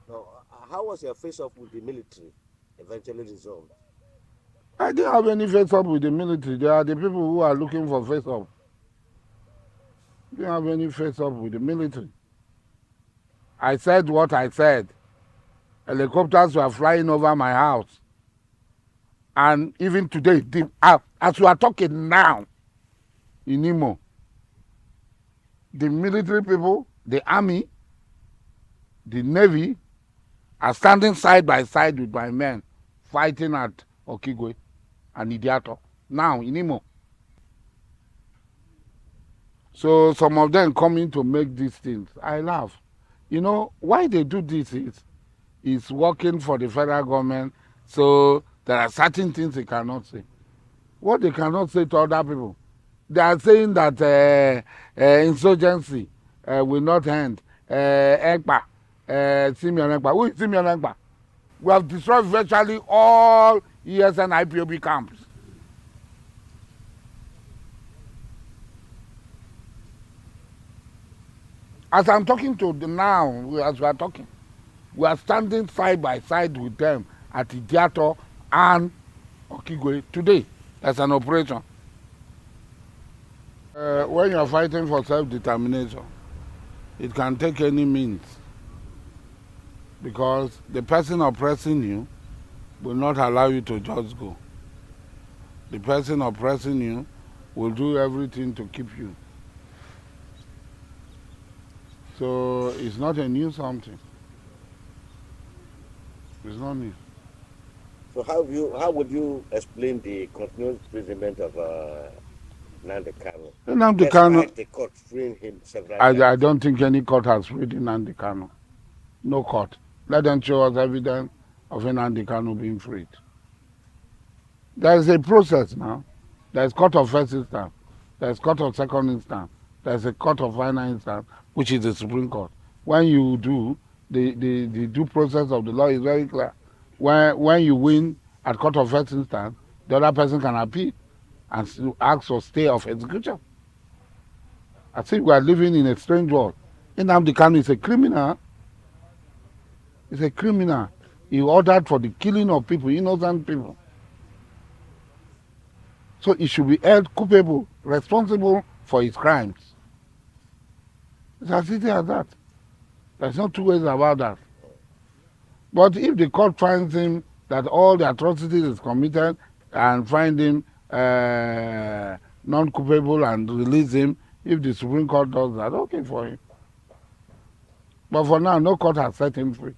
Now, how was your face-off with the military eventually resolved? I didn't have any face-off with the military. They are the people who are looking for face-off. Didn't have any face-off with the military. I said what I said. Helicopters were flying over my house. And even today, as we are talking now, in Imo, the military people, the army, the navy are standing side by side with my men fighting at Okigwe and Idiato now in Imo. So some of them coming to make these things. I laugh. You know, why they do this is working for the federal government, so there are certain things they cannot say. What they cannot say to other people. They are saying that insurgency will not end. EGPA, Simeon EGPA. Who is Simeon EGPA? We have destroyed virtually all ESN IPOB camps. As I'm talking to them now, as we are talking, we are standing side by side with them at Idiato and Okigwe today. As an operation. When you are fighting for self-determination, it can take any means, because the person oppressing you will not allow you to just go. The person oppressing you will do everything to keep you. So it's not a new something. It's not new. So how would you explain the continuous imprisonment of Nnamdi Kanu? Nnamdi Kanu, the court freeing him several times. I don't think any court has freed Nnamdi Kanu. No court. Let them show us evidence of Nnamdi Kanu being freed. There is a process now. There is court of first instance. There is court of second instance. There is a court of final instance, which is the Supreme Court. When you do, the due process of the law is very clear. When you win at court of first instance, the other person can appeal and ask for stay of execution. I think we are living in a strange world. Nnamdi Kanu is a criminal. He's a criminal. He ordered for the killing of people, innocent people. So he should be held culpable, responsible for his crimes. It's as easy as that. There's no two ways about that. But if the court finds him that all the atrocities is committed and find him non-culpable and release him, if the Supreme Court does that, okay for him. But for now, no court has set him free.